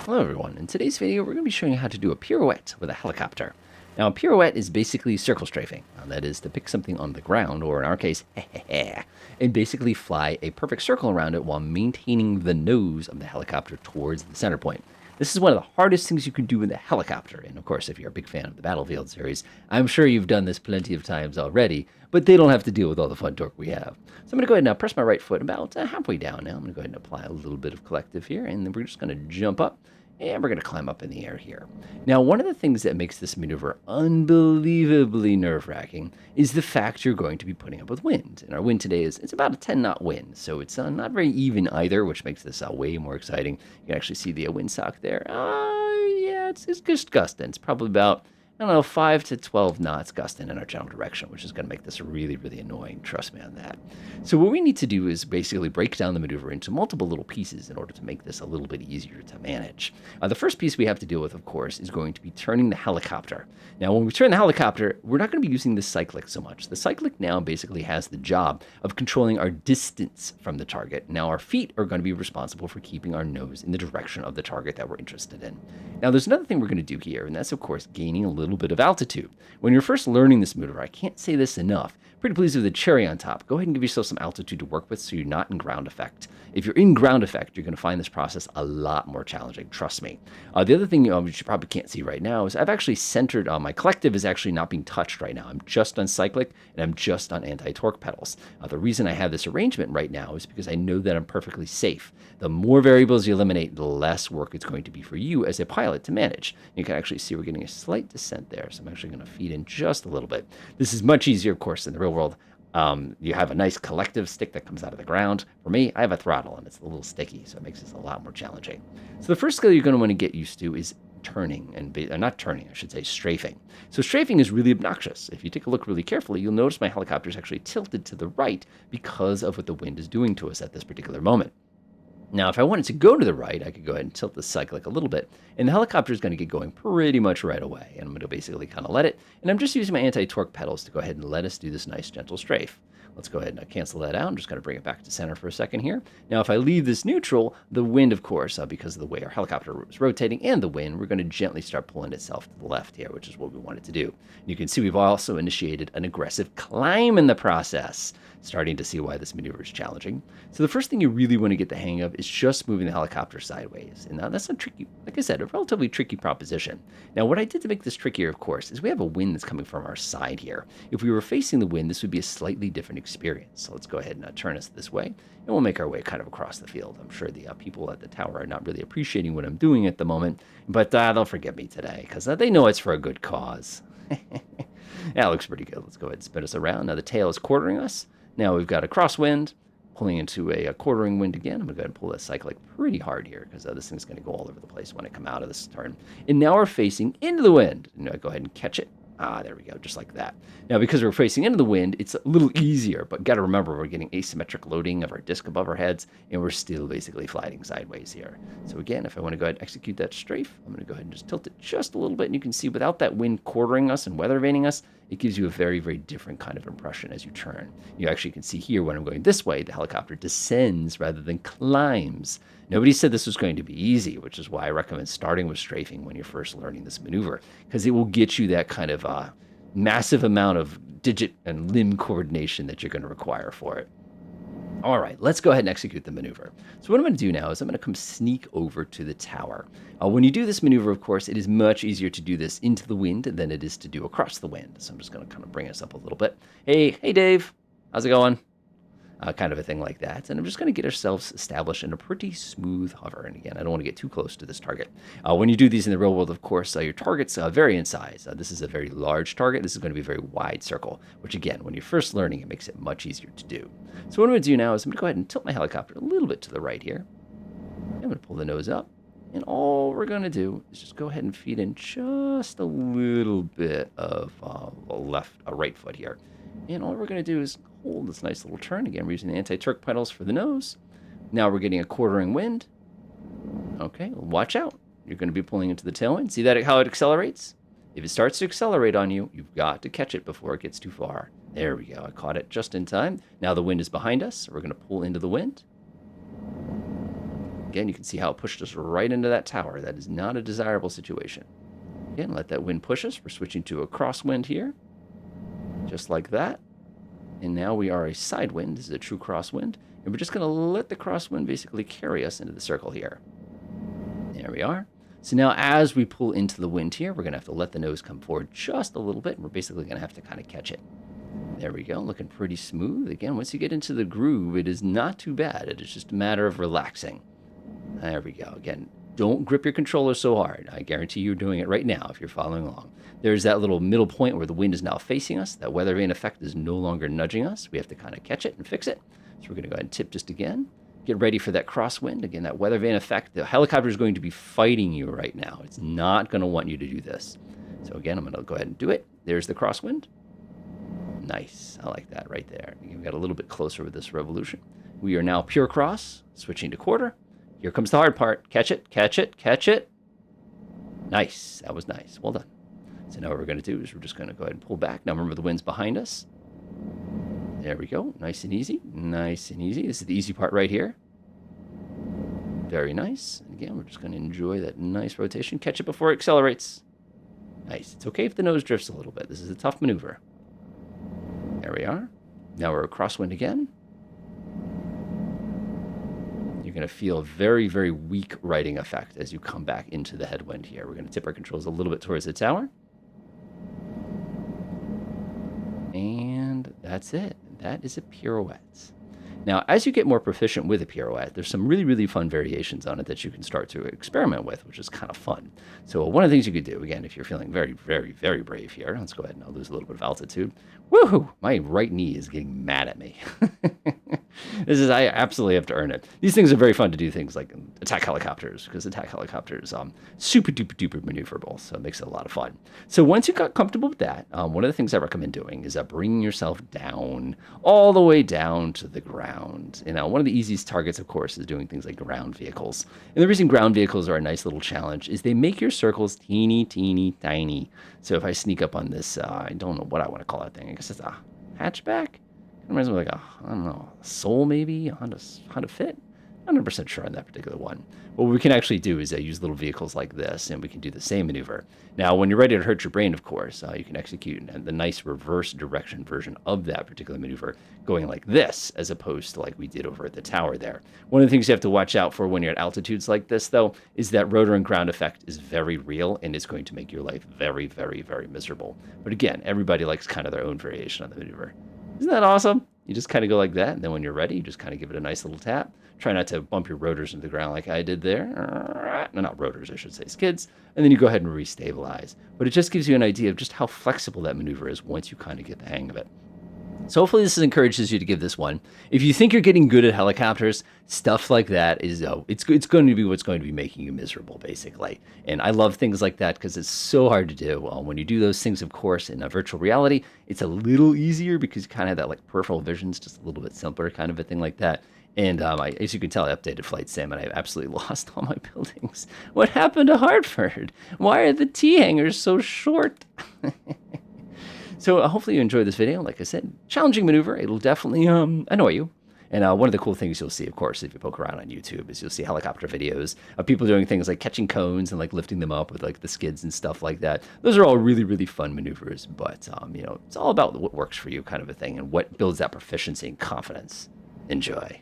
Hello everyone, in today's video we're going to be showing you how to do a pirouette with a helicopter. Now a pirouette is basically circle strafing, that is to pick something on the ground, or in our case, and basically fly a perfect circle around it while maintaining the nose of the helicopter towards the center point. This is one of the hardest things you can do with a helicopter, and of course if you're a big fan of the Battlefield series, I'm sure you've done this plenty of times already, but they don't have to deal with all the fun torque we have. So I'm going to go ahead and press my right foot about halfway down now. I'm going to go ahead and apply a little bit of collective here, and then we're just going to jump up. And we're going to climb up in the air here. Now, one of the things that makes this maneuver unbelievably nerve-wracking is the fact you're going to be putting up with wind. And our wind today it's about a 10-knot wind, so it's not very even either, which makes this way more exciting. You can actually see the windsock there. Yeah, it's just gusting. It's probably about, I don't know, 5 to 12 knots gusting in our general direction, which is going to make this really, really annoying. Trust me on that. So what we need to do is basically break down the maneuver into multiple little pieces in order to make this a little bit easier to manage. The first piece we have to deal with, of course, is going to be turning the helicopter. Now, when we turn the helicopter, we're not going to be using the cyclic so much. The cyclic now basically has the job of controlling our distance from the target. Now, our feet are going to be responsible for keeping our nose in the direction of the target that we're interested in. Now, there's another thing we're going to do here, and that's, of course, gaining a little bit of altitude. When you're first learning this maneuver, I can't say this enough, pretty pleased with the cherry on top. Go ahead and give yourself some altitude to work with so you're not in ground effect. If you're in ground effect, you're going to find this process a lot more challenging, trust me. The other thing which you probably can't see right now is I've actually centered, my collective is actually not being touched right now. I'm just on cyclic and I'm just on anti-torque pedals. The reason I have this arrangement right now is because I know that I'm perfectly safe. The more variables you eliminate, the less work it's going to be for you as a pilot to manage. You can actually see we're getting a slight descent there, so I'm actually going to feed in just a little bit. This is much easier, of course, in the real world. You have a nice collective stick that comes out of the ground. For me, I have a throttle, and it's a little sticky, so it makes this a lot more challenging. So the first skill you're going to want to get used to is turning, and not turning, I should say strafing. So strafing is really obnoxious. If you take a look really carefully, you'll notice my helicopter is actually tilted to the right because of what the wind is doing to us at this particular moment. Now, if I wanted to go to the right, I could go ahead and tilt the cyclic a little bit, and the helicopter is going to get going pretty much right away. And I'm going to basically kind of let it, and I'm just using my anti-torque pedals to go ahead and let us do this nice gentle strafe. Let's go ahead and cancel that out. I'm just going to bring it back to center for a second here. Now, if I leave this neutral, the wind, of course, because of the way our helicopter is rotating and the wind, we're going to gently start pulling itself to the left here, which is what we wanted to do. And you can see we've also initiated an aggressive climb in the process, starting to see why this maneuver is challenging. So the first thing you really want to get the hang of is just moving the helicopter sideways. And now that's a tricky, like I said, a relatively tricky proposition. Now, what I did to make this trickier, of course, is we have a wind that's coming from our side here. If we were facing the wind, this would be a slightly different experience. So let's go ahead and turn us this way, and we'll make our way kind of across the field. I'm sure the people at the tower are not really appreciating what I'm doing at the moment, but they'll forgive me today because they know it's for a good cause. That looks pretty good. Let's go ahead and spin us around. Now the tail is quartering us. Now we've got a crosswind pulling into a quartering wind again. I'm going to go ahead and pull that cyclic pretty hard here because this thing's going to go all over the place when I come out of this turn. And now we're facing into the wind. Go ahead and catch it. There we go, just like that. Now, because we're facing into the wind, it's a little easier, but got to remember we're getting asymmetric loading of our disc above our heads, and we're still basically gliding sideways here. So again, if I want to go ahead and execute that strafe, I'm going to go ahead and just tilt it just a little bit, and you can see without that wind quartering us and weather vaning us, it gives you a very, very different kind of impression as you turn. You actually can see here when I'm going this way, the helicopter descends rather than climbs. Nobody said this was going to be easy, which is why I recommend starting with strafing when you're first learning this maneuver, because it will get you that kind of massive amount of digit and limb coordination that you're going to require for it. All right, let's go ahead and execute the maneuver. So what I'm going to do now is I'm going to come sneak over to the tower. When you do this maneuver, of course, it is much easier to do this into the wind than it is to do across the wind. So I'm just going to kind of bring us up a little bit. Hey, Dave, how's it going? Kind of a thing like that. And I'm just going to get ourselves established in a pretty smooth hover. And again, I don't want to get too close to this target. When you do these in the real world, of course, your targets vary in size. This is a very large target. This is going to be a very wide circle, which again, when you're first learning, it makes it much easier to do. So what I'm going to do now is I'm going to go ahead and tilt my helicopter a little bit to the right here. I'm going to pull the nose up. And all we're going to do is just go ahead and feed in just a little bit of a right foot here. And all we're going to do is hold this nice little turn. Again, we're using the anti-torque pedals for the nose. Now we're getting a quartering wind. Okay, watch out. You're going to be pulling into the tailwind. See that how it accelerates? If it starts to accelerate on you, you've got to catch it before it gets too far. There we go. I caught it just in time. Now the wind is behind us. So we're going to pull into the wind. Again, you can see how it pushed us right into that tower. That is not a desirable situation. Again, let that wind push us. We're switching to a crosswind here, just like that. And now we are a side wind. This is a true crosswind. And we're just going to let the crosswind basically carry us into the circle here. There we are. So now as we pull into the wind here, we're going to have to let the nose come forward just a little bit. And we're basically going to have to kind of catch it. There we go. Looking pretty smooth. Again, once you get into the groove, it is not too bad. It is just a matter of relaxing. There we go. Again, don't grip your controller so hard. I guarantee you're doing it right now if you're following along. There's that little middle point where the wind is now facing us. That weather vane effect is no longer nudging us. We have to kind of catch it and fix it. So we're going to go ahead and tip just again. Get ready for that crosswind. Again, that weather vane effect. The helicopter is going to be fighting you right now. It's not going to want you to do this. So again, I'm going to go ahead and do it. There's the crosswind. Nice. I like that right there. We got a little bit closer with this revolution. We are now pure cross, switching to quarter. Here comes the hard part. Catch it, catch it, catch it. Nice. That was nice. Well done. So now what we're going to do is we're just going to go ahead and pull back. Now remember the wind's behind us. There we go. Nice and easy. Nice and easy. This is the easy part right here. Very nice. And again, we're just going to enjoy that nice rotation. Catch it before it accelerates. Nice. It's okay if the nose drifts a little bit. This is a tough maneuver. There we are. Now we're a crosswind again. You're going to feel a very, very weak righting effect as you come back into the headwind here. We're going to tip our controls a little bit towards the tower. And that's it. That is a pirouette. Now, as you get more proficient with a pirouette, there's some really, really fun variations on it that you can start to experiment with, which is kind of fun. So one of the things you could do, again, if you're feeling very, very, very brave here, let's go ahead and I'll lose a little bit of altitude. Woohoo! My right knee is getting mad at me. I absolutely have to earn it. These things are very fun to do things like attack helicopters, because attack helicopters super duper duper maneuverable, so it makes it a lot of fun. So once you got comfortable with that, one of the things I recommend doing is bringing yourself down, all the way down to the ground. You know, one of the easiest targets, of course, is doing things like ground vehicles. And the reason ground vehicles are a nice little challenge is they make your circles teeny, teeny, tiny. So if I sneak up on this, I don't know what I want to call that thing. I guess it's a hatchback. It reminds me of like I don't know, a Soul maybe, a Honda Fit. I'm not 100% sure on that particular one. What we can actually do is use little vehicles like this, and we can do the same maneuver. Now, when you're ready to hurt your brain, of course, you can execute the nice reverse direction version of that particular maneuver, going like this, as opposed to like we did over at the tower there. One of the things you have to watch out for when you're at altitudes like this, though, is that rotor and ground effect is very real, and it's going to make your life very, very, very miserable. But again, everybody likes kind of their own variation on the maneuver. Isn't that awesome? You just kind of go like that, and then when you're ready, you just kind of give it a nice little tap. Try not to bump your rotors into the ground like I did there. No, not rotors, I should say, skids. And then you go ahead and restabilize. But it just gives you an idea of just how flexible that maneuver is once you kind of get the hang of it. So hopefully this encourages you to give this one. If you think you're getting good at helicopters, stuff like that is, it's going to be what's going to be making you miserable, basically. And I love things like that because it's so hard to do. When you do those things, of course, in a virtual reality, it's a little easier because you kind of have that like peripheral vision's just a little bit simpler kind of a thing like that. And as you can tell, I updated Flight Sim, and I absolutely lost all my buildings. What happened to Hartford? Why are the T-hangers so short? So hopefully you enjoyed this video. Like I said, challenging maneuver. It'll definitely annoy you. And one of the cool things you'll see, of course, if you poke around on YouTube, is you'll see helicopter videos of people doing things like catching cones and like lifting them up with like the skids and stuff like that. Those are all really, really fun maneuvers. But, it's all about what works for you kind of a thing and what builds that proficiency and confidence. Enjoy.